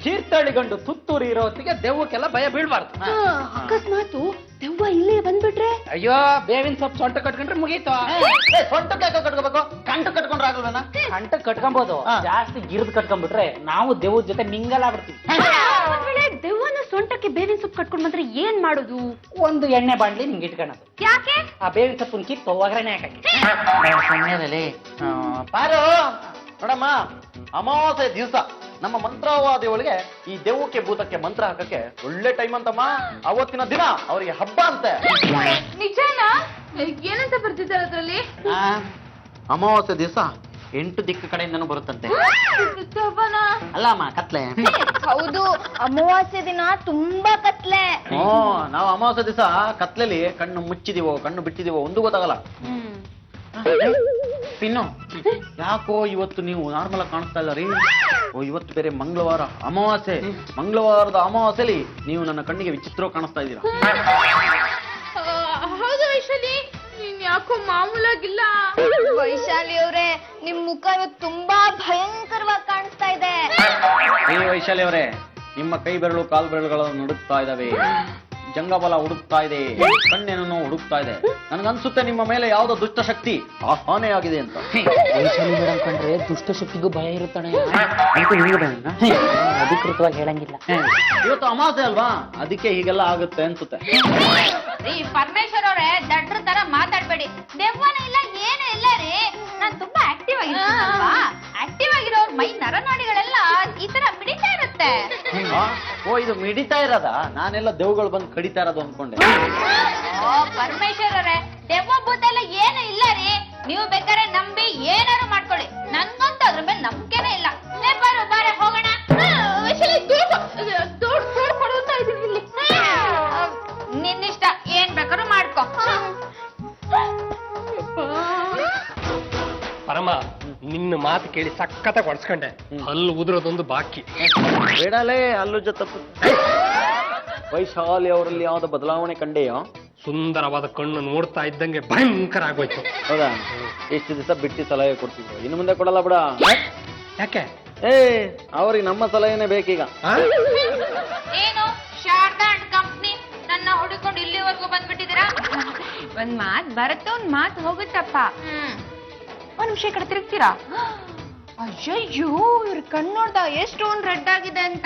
ತೀರ್ಥಳಿಗಂಡು ತುತ್ತೂರಿ ಇರೋ ಹೊತ್ತಿಗೆ ದೆವ್ವಕ್ಕೆಲ್ಲ ಭಯ ಬೀಳ್ಬಾರ್ದು. ಅಕಸ್ಮಾತು ದೆವ್ವ ಇಲ್ಲೇ ಬಂದ್ಬಿಟ್ರೆ? ಅಯ್ಯೋ, ಬೇವಿನ ಸೊಪ್ಪು ಸೊಂಟ ಕಟ್ಕೊಂಡ್ರೆ ಮುಗೀತು. ಸೊಂಟಕ್ಕೆ ಯಾಕೆ ಕಟ್ಕೋಬೇಕು? ಕಂಟು ಕಟ್ಕೊಂಡ್ರೆ ಆಗಲ್ವೇನ? ಕಂಟ ಕಟ್ಕೊಂಬೋದು. ಜಾಸ್ತಿ ಗಿರ್ದ್ ಕಟ್ಕೊಂಡ್ಬಿಟ್ರೆ ನಾವು ದೆವ್ವದ ಜೊತೆ ಮಿಂಗಲ್ ಆಗ್ಬಿಡ್ತೀವಿ. ದೆವ್ವನ ಸೊಂಟಕ್ಕೆ ಬೇವಿನ ಸೊಪ್ಪು ಕಟ್ಕೊಂಡ್ ಬಂದ್ರೆ ಏನ್ ಮಾಡೋದು? ಒಂದು ಎಣ್ಣೆ ಬಾಂಡ್ಲಿ ನಿಂಗೆ ಇಟ್ಕೊಳ್ಳೋದು. ಯಾಕೆ? ಆ ಬೇವಿನ ಸೊಪ್ಪನ್ ಕಿತ್ತು ಒಗ್ಗರಣೆ ಹಾಕಿ. ಪಾರು ನೋಡಮ್ಮ, ಅಮಾವಾಸ್ಯೆ ದಿವಸ ನಮ್ಮ ಮಂತ್ರವಾದಿಗಳಿಗೆ ಈ ದೆವ್ವಕ್ಕೆ ಭೂತಕ್ಕೆ ಮಂತ್ರ ಹಾಕಕ್ಕೆ ಒಳ್ಳೆ ಟೈಮ್ ಅಂತಮ್ಮ. ಅವತ್ತಿನ ದಿನ ಅವರಿಗೆ ಹಬ್ಬ ಅಂತೆ. ನಿಜನಾ? ಏನಂತ ಬರ್ತಿದ್ದಾರೆ ಅದ್ರಲ್ಲಿ? ಅಮಾವಾಸ್ಯೆ ದಿವಸ 8 ದಿಕ್ಕು ಕಡೆಯಿಂದನೂ ಬರುತ್ತಂತೆ. ಅಲ್ಲ ಅಮ್ಮ, ಕತ್ಲೆ. ಹೌದು, ಅಮಾವಾಸ್ಯೆ ದಿನ ತುಂಬಾ ಕತ್ಲೆ. ನಾವು ಅಮಾವಾಸ್ಯೆ ದಿವಸ ಕತ್ಲೆಲಿ ಕಣ್ಣು ಮುಚ್ಚಿದೀವೋ ಕಣ್ಣು ಬಿಟ್ಟಿದೀವೋ ಒಂದು ಗೊತ್ತಾಗಲ್ಲ. ಪಿನ್ನು, ಯಾಕೋ ಇವತ್ತು ನೀವು ನಾರ್ಮಲ್ ಆಗಿ ಕಾಣಿಸ್ತಾ ಇಲ್ಲ ರೀ? ಇವತ್ತು ಬೇರೆ ಮಂಗಳವಾರ ಅಮಾವಾಸ್ಯೆ. ಮಂಗಳವಾರದ ಅಮಾವಾಸ್ಯೆಲಿ ನೀವು ನನ್ನ ಕಣ್ಣಿಗೆ ವಿಚಿತ್ರವಾಗಿ ಕಾಣಿಸ್ತಾ ಇದ್ದೀರಾ. ಹೌದು ವೈಶಾಲಿ, ನೀನ್ ಯಾಕೋ ಮಾಮೂಲಾಗಿಲ್ಲ. ವೈಶಾಲಿ ಅವರೇ, ನಿಮ್ ಮುಖ ಇವತ್ತು ತುಂಬಾ ಭಯಂಕರವಾಗಿ ಕಾಣಿಸ್ತಾ ಇದೆ. ವೈಶಾಲಿ ಅವರೇ, ನಿಮ್ಮ ಕೈ ಬೆರಳು ಕಾಲು ಬೆರಳುಗಳನ್ನು ಹುಡುಕ್ತಾ ಇದಾವೆ. ಜಂಗಬಲ ಹುಡುಕ್ತಾ ಇದೆ, ಕಣ್ಣೇನೋ ಹುಡುಕ್ತಾ ಇದೆ. ನನ್ಗನ್ಸುತ್ತೆ ನಿಮ್ಮ ಮೇಲೆ ಯಾವ್ದೋ ದುಷ್ಟಶಕ್ತಿ ಆಹ್ವಾನೆ ಆಗಿದೆ ಅಂತ. ವೈಶಾಲಿ ಮೇಡಮ್ ಕಂಡ್ರೆ ದುಷ್ಟಶಕ್ತಿಗೂ ಭಯ ಇರುತ್ತಾನೆ. ಅಧಿಕೃತವಾಗಿ ಹೇಳಂಗಿಲ್ಲ. ಇವತ್ತು ಅಮಾವಾಸ್ಯೆ ಅಲ್ವಾ, ಅದಕ್ಕೆ ಹೀಗೆಲ್ಲ ಆಗುತ್ತೆ ಅನ್ಸುತ್ತೆ. ರೀ ಪರಮೇಶ್ವರ್ ಅವರೇ, ದಡ್ರ ತರ ಮಾತಾಡ್ಬೇಡಿ. ದೆವ್ವನ ಇಲ್ಲ, ಏನು ಇಲ್ಲ ರೀ. ನಾನ್ ತುಂಬಾ ಆಕ್ಟಿವ್ ಆಗಿರ್ತೀನಲ್ವಾ? ಆಕ್ಟಿವ್ ಆಗಿರೋರ್ ಮೈ ನರನಾಡಿಗಳೆಲ್ಲ ಈ ತರ ಮಿಡಿತಾ ಇರುತ್ತೆ. ಓ, ಇದು ಮಿಡಿತಾ ಇರೋದ? ನಾನೆಲ್ಲ ದೆವ್ವಗಳು ಬಂದು ಕಡಿತಾ ಇರೋದು ಅನ್ಕೊಂಡೆ. ಓ ಪರಮೇಶ್ವರ್ ಅವರೇ, ದೆವ್ವ ಭೂತ ಎಲ್ಲ ಏನು ಇಲ್ಲ ರೀ. ನೀವು ಬೇಕಾದ್ರೆ ನಂಬಿ ಏನಾರು ಮಾಡ್ಕೊಳ್ಳಿ, ನನ್ಗಂತೂ ಅದ್ರ ಮೇಲೆ ನಂಬಿಕೆನೇ ಇಲ್ಲ. ಬಾರ ಬಾರ ಹೋಗೋಣ. ನಿನ್ನಿಷ್ಟ, ಏನ್ ಬೇಕಾದ್ರೂ ಮಾಡ್ಕೊ. ಪರಮ, ನಿನ್ನ ಮಾತು ಕೇಳಿ ಸಖತ್ತಾಗಿ ಹೊಡ್ಸ್ಕೊಂಡೆ. ಹಲ್ಲು ಉದುರೋದೊಂದು ಬಾಕಿ. ಬೇಡಲೇ ಅಲ್ಲು ಜೊತೆ. ವೈಶಾಲಿ ಅವರಲ್ಲಿ ಯಾವ್ದು ಬದಲಾವಣೆ ಕಂಡೆಯೋ? ಸುಂದರವಾದ ಕಣ್ಣು ನೋಡ್ತಾ ಇದ್ದಂಗೆ ಭಯಂಕರ ಆಗೋಯ್ತು. ಹೌದಾ? ಎಷ್ಟು ದಿವಸ ಬಿಟ್ಟು ಸಲಹೆ ಕೊಡ್ತಿದ್ರು, ಇನ್ನು ಮುಂದೆ ಕೊಡಲ್ಲ ಬಿಡ. ಯಾಕೆ? ಅವ್ರಿಗೆ ನಮ್ಮ ಸಲಹೆನೇ ಬೇಕೀಗ. ಏನು ಶಾರದಾ ಅಂಡ್ ಕಂಪ್ನಿ ನನ್ನ ಹುಡುಕೊಂಡು ಇಲ್ಲಿವರೆಗೂ ಬಂದ್ಬಿಟ್ಟಿದ್ದೀರಾ? ಒಂದ್ ಮಾತ್ ಬರುತ್ತೆ, ಒಂದ್ ಮಾತ್ ಹೋಗುತ್ತಪ್ಪ. ಒಂದ್ ನಿಮಿಷ ಈ ಕಡೆ ತಿರುಗ್ತೀರಾ? ಅಯ್ಯಯ್ಯೋ, ಇವ್ರ ಕಣ್ಣು ನೋಡ್ದ ಎಷ್ಟು ರೆಡ್ ಆಗಿದೆ ಅಂತ.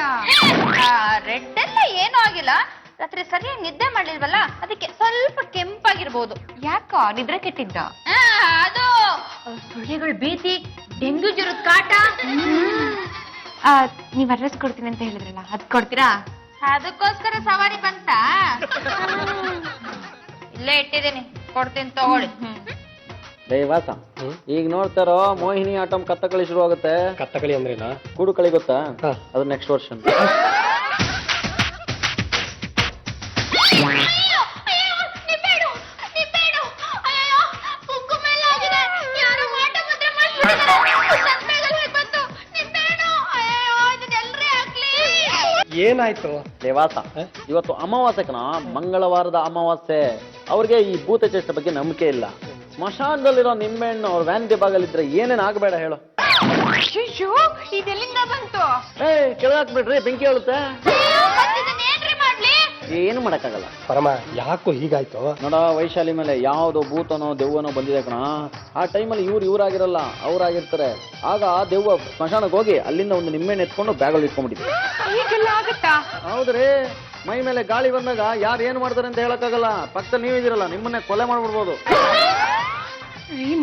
ರೆಡ್ ಎಲ್ಲ ಏನೂ ಆಗಿಲ್ಲ. ರಾತ್ರಿ ಸರಿಯಾಗಿ ನಿದ್ದೆ ಮಾಡ್ಲಿಲ್ವಲ್ಲ, ಅದಕ್ಕೆ ಸ್ವಲ್ಪ ಕೆಂಪಾಗಿರ್ಬೋದು. ಯಾಕೋ ನಿದ್ರೆ ಕೆಟ್ಟಿದ್ದ? ಅದು ಸೊಳ್ಳೆಗಳ ಭೀತಿ, ಡೆಂಗ್ಯೂ ಜ್ವರದ ಕಾಟ. ನೀವ್ ಅಡ್ರೆಸ್ ಕೊಡ್ತೀನಿ ಅಂತ ಹೇಳಿದ್ರಲ್ಲ, ಅದ್ ಕೊಡ್ತೀರಾ? ಅದಕ್ಕೋಸ್ಕರ ಸವಾರಿ ಬಂತ. ಇಲ್ಲೇ ಇಟ್ಟಿದ್ದೀನಿ, ಕೊಡ್ತೀನಿ ತಗೊಳ್ಳಿ. ವಾಸ, ಈಗ ನೋಡ್ತಾರೋ ಮೋಹಿನಿ ಆಟಮ್ ಕಥಕಳಿ ಶುರು ಆಗುತ್ತೆ. ಕಥಕಳಿ ಅಂದ್ರೇನಾ? ಕೂಡುಕಳಿ ಗೊತ್ತಾ? ಹಾ. ಅದು ನೆಕ್ಸ್ಟ್ ವರ್ಷನ್. ಏನಾಯ್ತು? ವಾಸ, ಇವತ್ತು ಅಮಾವಾಸ್ಯೆ ಕಣ, ಮಂಗಳವಾರದ ಅಮಾವಾಸ್ಯೆ. ಅವ್ರಿಗೆ ಈ ಭೂತ ಚೇಷ್ಟೆ ಬಗ್ಗೆ ನಂಬಿಕೆ ಇಲ್ಲ. ಸ್ಮಶಾನದಲ್ಲಿರೋ ನಿಂಬೆಹಣ್ಣು ಅವ್ರ ವ್ಯಾನಿಟಿ ಬಾಗಲಿದ್ರೆ ಏನೇನ್ ಆಗಬೇಡ ಹೇಳು. ಇದೆಲ್ಲಿಂದ ಬಂತು? ಕೆಳಗಾಕ್ಬಿಡ್ರಿ, ಬೆಂಕಿ ಹೇಳುತ್ತೆ. ಏನ್ರಿ ಮಾಡ್ಲಿ? ಏನು ಮಾಡಕ್ಕಾಗಲ್ಲ. ಪರಮ, ಯಾಕೋ ಹೀಗಾಯ್ತು? ನೋಡ, ವೈಶಾಲಿ ಮೇಲೆ ಯಾವ್ದೋ ಭೂತನೋ ದೆವ್ವನೋ ಬಂದಿದೆ ಕಣ. ಆ ಟೈಮಲ್ಲಿ ಇವರಾಗಿರಲ್ಲ, ಅವ್ರಾಗಿರ್ತಾರೆ. ಆಗ ಆ ದೆವ್ವ ಸ್ಮಶಾನಕ್ಕೆ ಹೋಗಿ ಅಲ್ಲಿಂದ ಒಂದು ನಿಂಬೆಹಣ್ಣು ಎತ್ಕೊಂಡು ಬ್ಯಾಗಲ್ಲಿ ಇಟ್ಕೊಂಡ್ಬಿಟ್ಟಿದೆ. ಈಗೆಲ್ಲ ಆಗತ್ತಾ? ಹೌದ್ರಿ, ಮೈ ಮೇಲೆ ಗಾಳಿ ಬಂದಾಗ ಯಾರು ಏನ್ ಮಾಡ್ತಾರೆ ಅಂತ ಹೇಳಕ್ಕಾಗಲ್ಲ. ಪಕ್ಕದಲ್ಲಿ ನೀವಿದಿರಲ್ಲ, ನಿಮ್ಮನ್ನೇ ಕೊಲೆ ಮಾಡ್ಬಿಡ್ಬೋದು.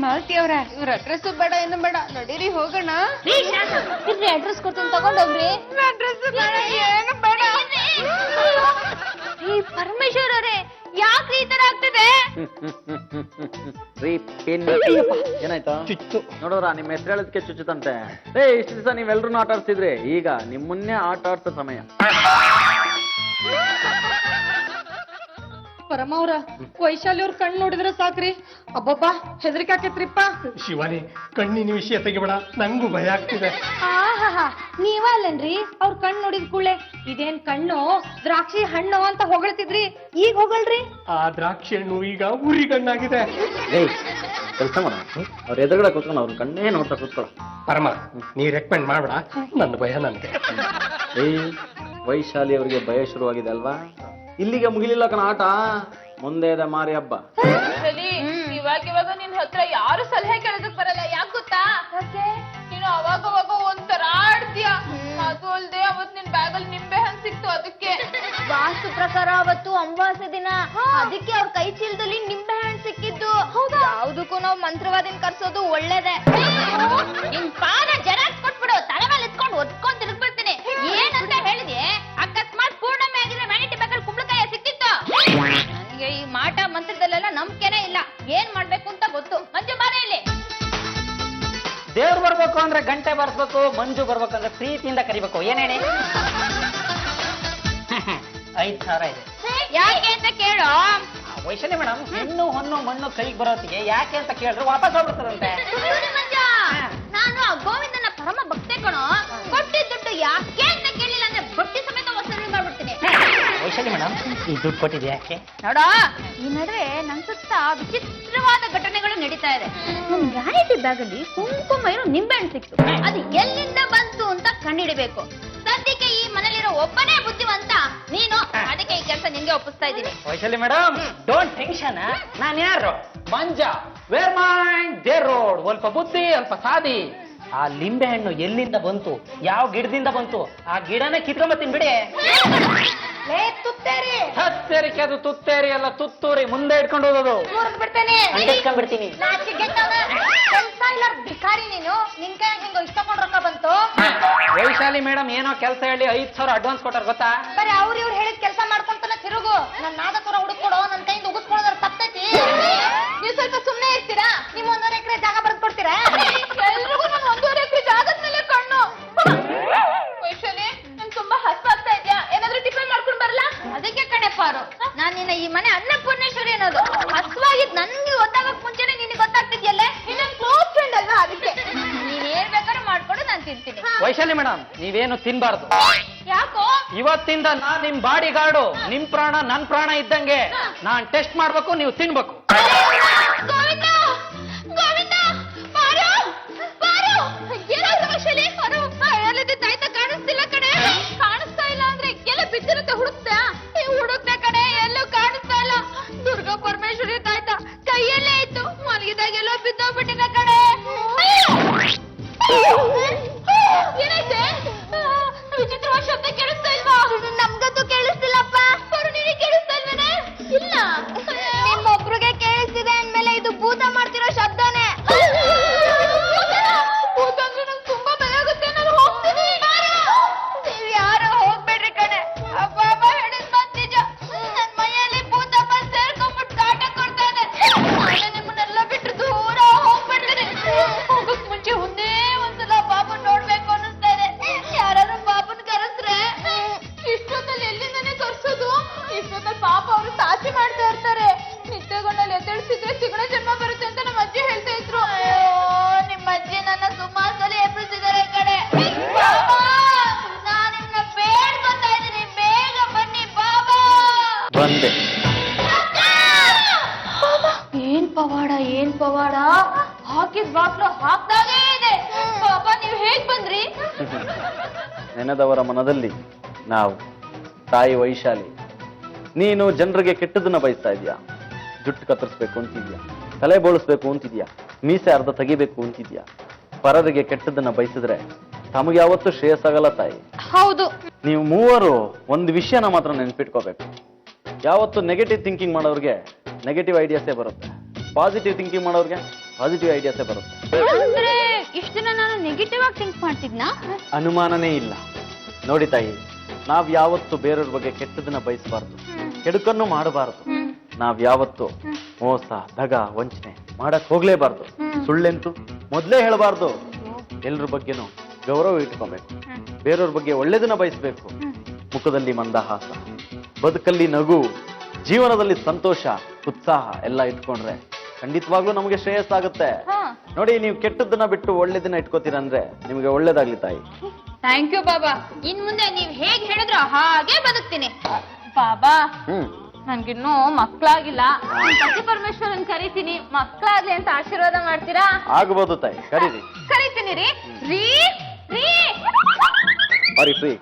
ಮಾಲ್ತಿ ಅವ್ರ, ಇವ್ರ ಅಡ್ರೆಸ್ ಬೇಡ, ಏನು ಬೇಡ, ನಡೀರಿ ಹೋಗೋಣ. ಅಡ್ರೆಸ್ ಕೊಡ್ತೀನಿ, ತಗೊಂಡೋಗ್ರಿ. ಅಡ್ರೆಸ್ ಬೇಡ, ಏನು ಬೇಡ. ಈ ಪರಮೇಶ್ವರ್ ಅವರೇ, ಯಾಕೆ ಈ ತರ ಆಗ್ತಿದೆ? ಏನಾಯ್ತಾ? ಚುಚ್ಚು. ನೋಡೋರ, ನಿಮ್ಮ ಹೆಸರು ಹೇಳೋದಕ್ಕೆ ಚುಚ್ಚುತ್ತಂತೆ. ಇಷ್ಟು ದಿವಸ ನೀವೆಲ್ರೂ ಆಟ ಆಡ್ತಿದ್ರಿ, ಈಗ ನಿಮ್ಮನ್ನೇ ಆಟ ಆಡ್ಸೋ ಸಮಯ. ಪರಮ ಅವ್ರ, ವೈಶಾಲಿ ಅವ್ರ ಕಣ್ಣು ನೋಡಿದ್ರೆ ಸಾಕ್ರಿ, ಅಬ್ಬಬ್ಬಾ ಹೆದರಿಕೆ ಆಕೇತ್ರಿಪ್ಪ. ಶಿವಾನಿ, ಕಣ್ಣಿನ ವಿಷಯ ತೆಗಿಬೇಡ, ನಂಗೂ ಭಯ ಆಗ್ತಿದೆ. ಆಹಾ, ನೀವಲ್ಲೇನ್ರಿ ಅವ್ರ ಕಣ್ಣು ನೋಡಿದ ಕೂಡಲೇ ಇದೇನ್ ಕಣ್ಣು ದ್ರಾಕ್ಷಿ ಹಣ್ಣು ಅಂತ ಹೊಗಳ್ತಿದ್ರಿ, ಈಗ ಹೋಗಲ್ರಿ? ಆ ದ್ರಾಕ್ಷಿ ಹಣ್ಣು ಈಗ ಉರಿ ಕಣ್ಣಾಗಿದೆ. ಕೆಲಸ ಮಾಡ, ಅವ್ರ ಎದುರುಗಡೆ ಕೂತ್ಕೊಂಡು ಅವ್ರ ಕಣ್ಣೇ ನೋಡ್ತಾ ಕೂತ್ಕೊಳ. ಪರಮ, ನೀ ರೆಕಮೆಂಡ್ ಮಾಡ್ಬೇಡ, ನನ್ನ ಭಯ ನನ್ಗೆ. ವೈಶಾಲಿ ಅವರಿಗೆ ಭಯ ಶುರುವಾಗಿದೆ ಅಲ್ವಾ? ಇಲ್ಲಿಗೆ ಮುಗಿಲಿಲ್ಲ ಕಣ ಆಟ, ಮುಂದೆ ಇದೆ ಮಾರಿ ಹಬ್ಬ. ಇವಾಗ ನಿನ್ ಹತ್ರ ಯಾರು ಸಲಹೆ ಕೇಳೋದಕ್ ಬರಲ್ಲ. ಯಾಕೆ ಗೊತ್ತಾ? ನೀನು ಅವಾಗ ಒಂಥರ ಆಡ್ತೀಯ. ಅದು ಅಲ್ದೆ ಅವತ್ ನಿನ್ ಬ್ಯಾಗಲ್ಲಿ ನಿಂಬೆ ಹಣ್ಣು ಸಿಕ್ತು, ಅದಕ್ಕೆ. ವಾಸ್ತು ಪ್ರಕಾರ ಅವತ್ತು ಅಮಾವಾಸ್ಯೆ ದಿನ, ಅದಕ್ಕೆ ಅವ್ರ ಕೈ ಚೀಲದಲ್ಲಿ ನಿಂಬೆ ಹಣ್ಣು ಸಿಕ್ಕಿದ್ದು. ಯಾವ್ದಕ್ಕೂ ನಾವು ಮಂತ್ರವಾದಿನ ಕರ್ಸೋದು ಒಳ್ಳೇದೆ. ನಿನ್ ಪಾದ ಜೆರಾಕ್ಸ್ ಕೊಟ್ಬಿಡು, ತಲೆ ಮೇಲೆ ಇಟ್ಕೊಂಡು ಒದ್ಕೊಂಡ್ ತಿರುಗ್ಬಿಡ್ತೀನಿ. ಏನಂತ ಹೇಳಿದೆ? ಅಕಸ್ಮಾತ್ ಪೂರ್ಣಮಿ ಆಗಿದ್ರೆ ವ್ಯಾನಿಟಿ ಬ್ಯಾಗಲ್ಲಿ ಕುಂಬಳಕಾಯ ಸಿಕ್ತಿತ್ತು. ನನಗೆ ಈ ಮಾಟ ಮಂತ್ರದಲ್ಲೆಲ್ಲ ನಂಬಿಕೆನೇ ಇಲ್ಲ. ಏನ್ ಮಾಡ್ಬೇಕು ಅಂತ ಗೊತ್ತು. ಮಂಜು ಬಾರ ಇಲ್ಲಿ. ದೇವ್ರು ಬರ್ಬೇಕು ಅಂದ್ರೆ ಗಂಟೆ ಬರ್ಸ್ಬೇಕು, ಮಂಜು ಬರ್ಬೇಕಂದ್ರೆ ಪ್ರೀತಿಯಿಂದ ಕರಿಬೇಕು. ಏನ್ ಹೇಳಿ? 5,000 ಇದೆ. ಯಾಕೆ ಅಂತ ಕೇಳು. ವೈಶಾಲಿ ಮೇಡಮ್, ಹೆಣ್ಣು ಹೊನ್ನು ಮಣ್ಣು ಕೈಗೆ ಬರೋತ್ತಿಗೆ ಯಾಕೆ ಅಂತ ಕೇಳಿದ್ರೆ ವಾಪಸ್ ಹೋಗ್ಬಿಡ್ತಾರಂತೆ. ಮಂಜ, ನಾನು ಆ ಗೋವಿಂದನ ಪರಮ ಭಕ್ತೆ ಕಣೋ. ಕೊಟ್ಟಿದ್ದ ದುಡ್ಡು ಯಾಕೆ ಅಂತ ಕೇಳಿಲ್ಲ ಅಂದ್ರೆ ಬಡ್ಡಿ ಸಮೇತ ವಸೂಲಿ ಮಾಡ್ಬಿಡ್ತೀನಿ. ವೈಶಾಲಿ ಮೇಡಮ್, ಈ ದುಡ್ಡು ಕೊಟ್ಟಿದೆ ಯಾಕೆ? ನೋಡೋ, ಈ ನಡುವೆ ನನ್ ಸುತ್ತ ವಿಚಿತ್ರವಾದ ಘಟನೆಗಳು ನಡೀತಾ ಇದೆ. ನಮ್ ವ್ಯಾನಿಟಿ ಬ್ಯಾಗ್ ಅಲ್ಲಿ ಕುಂಕುಮ ಇರೋ ನಿಂಬೆಹಣ್ಣು ಸಿಕ್ತು. ಅದು ಎಲ್ಲಿಂದ ಬಂತು ಅಂತ ಕಂಡುಹಿಡಿಬೇಕು. ಸದ್ಯಕ್ಕೆ ಈ ಮನೇಲಿರೋ ಒಬ್ಬನೇ ಬುದ್ಧಿವಂತ ನೀನು, ಅದಕ್ಕೆ ಈ ಕೆಲಸ ನಿಂಗೆ ಒಪ್ಪಿಸ್ತಾ ಇದ್ದೀನಿ. Vaishali madam, don't tension. ನಾನು ಯಾರು? Manja. Where mind there road. ಸ್ವಲ್ಪ ಬುದ್ಧಿ, ಅಲ್ಪ ಸಾದಿ. ಆ ಲಿಂಬೆ ಹಣ್ಣು ಎಲ್ಲಿಂದ ಬಂತು, ಯಾವ ಗಿಡದಿಂದ ಬಂತು, ಆ ಗಿಡನ ಕಿತ್ಕೊಂಬತ್ತೀನಿ ಬಿಡಿ. ಹತ್ತೇರಿಕೆ, ಅದು ತುತ್ತೇರಿ ಅಲ್ಲ, ತುತ್ತೂರಿ. ಮುಂದೆ ಇಟ್ಕೊಂಡು ಹೋಗೋದು. ಬಿಡ್ತೀನಿ. ಭಿಕಾರಿ ನೀನು, ನಿನ್ ಕೈ ನಿಂಗೆ ಇಷ್ಟಕೊಂಡು ರೊಕ್ಕ ಬಂತು. ವೈಶಾಲಿ ಮೇಡಮ್ ಏನೋ ಕೆಲಸ ಹೇಳಿ 5,000 ಅಡ್ವಾನ್ಸ್ ಕೊಟ್ಟಾರ ಗೊತ್ತಾ? ಬರೀ ಇವ್ರು ಹೇಳಿದ ಕೆಲಸ ಮಾಡ್ಕೊಂತಾನೆ ತಿರುಗು. ನನ್ನ ನಾದಕರ ಹುಡುಕೊಡು, ನನ್ನ ಕೈಯಿಂದ ಉಗಿಸ್ಕೊಳ್ಳೋದ್ರ ತಪ್ಪೈತಿ. ನೀವು ಸ್ವಲ್ಪ ಸುಮ್ಮನೆ ಇರ್ತೀರಾ? ನೀವು 1.5 ಎಕರೆ ಜಾಗ ಬರ್ದು ಕೊಡ್ತೀರಾ? ಎಲ್ರಿಗೂ ನಾನು 1.5 ಎಕರೆ ಜಾಗದ ಮೇಲೆ ಕಣ್ಣು. ವೈಶಾಲಿ, ನನ್ ತುಂಬಾ ಹಸ್ವಾಗ್ತಾ ಇದ್ಯಾ? ಏನಾದ್ರೂ ಟಿಫನ್ ಮಾಡ್ಕೊಂಡು ಬರಲ್ಲ? ಅದಕ್ಕೆ ಕಣೆ ಪಾರು, ನಾನ್ ನಿನ್ನ ಈ ಮನೆ ಅನ್ನಪೂರ್ಣೇಶ್ವರಿ ಅನ್ನೋದು. ಹಸ್ವಾಗಿದ್ ನನ್ಗೆ ಗೊತ್ತಾಗಕ್ ಮುಂಚೆನೆ ನಿನಗೆ ಗೊತ್ತಾಗ್ತಿದ್ಯಲ್ಲೇ. ಇನ್ನೊಂದು ಕ್ಲೋಸ್ ಫ್ರೆಂಡ್ ಅಲ್ವಾ, ಅದಕ್ಕೆ ನೀನ್ ಏನ್ ಬೇಕಾದ್ರೂ ಮಾಡ್ಕೊಂಡು ನಾನು ತಿಂತೀನಿ. ವೈಶಾಲಿ ಮೇಡಮ್, ನೀವೇನು ತಿನ್ಬಾರ್ದು. ಯಾಕೋ? ಇವತ್ತಿಂದ ನಾನ್ ನಿಮ್ ಬಾಡಿ ಗಾರ್ಡು. ನಿಮ್ ಪ್ರಾಣ ನನ್ ಪ್ರಾಣ ಇದ್ದಂಗೆ. ನಾನ್ ಟೆಸ್ಟ್ ಮಾಡ್ಬೇಕು, ನೀವು ತಿನ್ಬೇಕು. ಗೋವಿಂದ, ಗೋವಿಂದ, ಪಾರು, ಪಾರು, ಏನಾದ್ರು ವೈಶಾಲಿ? ಪಾರು, ಎಲ್ಲಿದ್ದ ತಾಯ್ತ ಕಾಣಿಸ್ತಿಲ್ಲ ಕಣೆ. ಕಾಣಿಸ್ತಾ ಇಲ್ಲ ಅಂದ್ರೆ ಎಲ್ಲ ಬಿದ್ದಿರುತ್ತೆ, ಹುಡುಕ್ತಾ? ಹುಡುಕ್ತಾ ಕಣೆ, ಎಲ್ಲೂ ಕಾಣಿಸ್ತಾ ಇಲ್ಲ. ದುರ್ಗಾ ಪರಮೇಶ್ವರಿ ತಾಯ್ತ ಕೈಯಲ್ಲೇ ಇತ್ತು, ಮಲಗಿದಾಗ ಎಲ್ಲೋ ಬಿದ್ದೋಗ್ಬಿಟ್ಟಿನ ಕಣೆ. ಏನಾಯ್ತೆ? ವಿಚಿತ್ರವಾದ ಶಬ್ದ ಕೇಳಿಸ್ತಾ ಇಲ್ವಾ? ನಮ್ಗಂತೂ ಕೇಳಿಸ್ತಿಲ್ಲಪ್ಪ. ಪಾರು, ನಿನಗೆ ಕೇಳಿಸ್ತಾ ಇಲ್ವೇನೆ? ಇಲ್ಲ, ನಿಮ್ಮೊಬ್ರಿಗೆ ಕೇಳಿಸ್ತಿದೆ ಅಂದ್ಮೇಲೆ ಹಾಕಿದ್ ಬಾಕ್ಲು ಹಾಕ್ದಾಗೇ ಇದೆ. ಪಾಪ ನೀವ್ ಹೇಗ್ ಬಂದ್ರಿ? ನೆನೆದವರ ಮನದಲ್ಲಿ ನಾವು. ತಾಯಿ ವೈಶಾಲಿ, ನೀನು ಜನರಿಗೆ ಕೆಟ್ಟದನ್ನ ಬಯಸ್ತಾ ಇದೀಯಾ? ಜುಟ್ಟು ಕತ್ತರಿಸ್ಬೇಕು ಅಂತಿದ್ಯಾ? ತಲೆ ಬೋಳಿಸ್ಬೇಕು ಅಂತಿದ್ಯಾ? ಮೀಸೆ ಅರ್ಧ ತೆಗಿಬೇಕು ಅಂತಿದ್ಯಾ? ಪರರಿಗೆ ಕೆಟ್ಟದನ್ನ ಬಯಸಿದ್ರೆ ತಮಗೆ ಯಾವತ್ತೂ ಶ್ರೇಯಸ್ಸಾಗಲ್ಲ ತಾಯಿ. ಹೌದು. ನೀವು ಮೂವರು ಒಂದು ವಿಷಯನ ಮಾತ್ರ ನೆನ್ಪಿಟ್ಕೋಬೇಕು. ಯಾವತ್ತು ನೆಗೆಟಿವ್ ಥಿಂಕಿಂಗ್ ಮಾಡೋರಿಗೆ ನೆಗೆಟಿವ್ ಐಡಿಯಾಸೇ ಬರುತ್ತೆ, ಪಾಸಿಟಿವ್ ಥಿಂಕಿಂಗ್ ಮಾಡೋರಿಗೆ ಪಾಸಿಟಿವ್ ಐಡಿಯಾಸೇ ಬರುತ್ತೆ. ಅಂದ್ರೆ ಇಷ್ಟ ದಿನ ನಾನು ನೆಗೆಟಿವ್ ಆಗಿ ಥಿಂಕ್ ಮಾಡ್ತಿದ್ನಾ? ಅನುಮಾನನೇ ಇಲ್ಲ. ನೋಡಿ ತಾಯಿ, ನಾವ್ ಯಾವತ್ತು ಬೇರೆಯವ್ರ ಬಗ್ಗೆ ಕೆಟ್ಟದನ್ನ ಬಯಸಬಾರ್ದು, ಕೆಡುಕನ್ನು ಮಾಡಬಾರದು. ನಾವ್ ಯಾವತ್ತು ಮೋಸ, ದಗ, ವಂಚನೆ ಮಾಡಕ್ ಹೋಗ್ಲೇಬಾರ್ದು. ಸುಳ್ಳೆಂತೂ ಮೊದ್ಲೇ ಹೇಳಬಾರ್ದು. ಎಲ್ರ ಬಗ್ಗೆನೂ ಗೌರವ ಇಟ್ಕೋಬೇಕು, ಬೇರೆಯವ್ರ ಬಗ್ಗೆ ಒಳ್ಳೇದನ್ನ ಬಯಸ್ಬೇಕು. ಮುಖದಲ್ಲಿ ಮಂದಹಾಸ, ಬದುಕಲ್ಲಿ ನಗು, ಜೀವನದಲ್ಲಿ ಸಂತೋಷ, ಉತ್ಸಾಹ ಎಲ್ಲ ಇಟ್ಕೊಂಡ್ರೆ ಖಂಡಿತವಾಗ್ಲೂ ನಮಗೆ ಶ್ರೇಯಸ್ಸಾಗುತ್ತೆ. ನೋಡಿ, ನೀವು ಕೆಟ್ಟದನ್ನ ಬಿಟ್ಟು ಒಳ್ಳೇದನ್ನ ಇಟ್ಕೋತೀರಂದ್ರೆ ನಿಮಗೆ ಒಳ್ಳೇದಾಗ್ಲಿ ತಾಯಿ. ಥ್ಯಾಂಕ್ ಯು ಬಾಬಾ. ಇನ್ ಮುಂದೆ ನೀವ್ ಹೇಗ್ ಹೇಳಿದ್ರೋ ಹಾಗೆ ಬದುಕ್ತೀನಿ. ಬಾಬಾ, ನನ್ಗಿನ್ನೂ ಮಕ್ಳಾಗಿಲ್ಲ. ಪತಿ ಪರಮೇಶ್ವರನ್ ಕರಿತೀನಿ, ಮಕ್ಳಾಗ್ಲಿ ಅಂತ ಆಶೀರ್ವಾದ ಮಾಡ್ತೀರಾ? ಆಗ್ಬೋದು ತಾಯಿ, ಕರೀರಿ. ಕರಿತೀನಿ ರೀ. ರೀ ರೀ ಸಾರಿ ಫ್ರೀ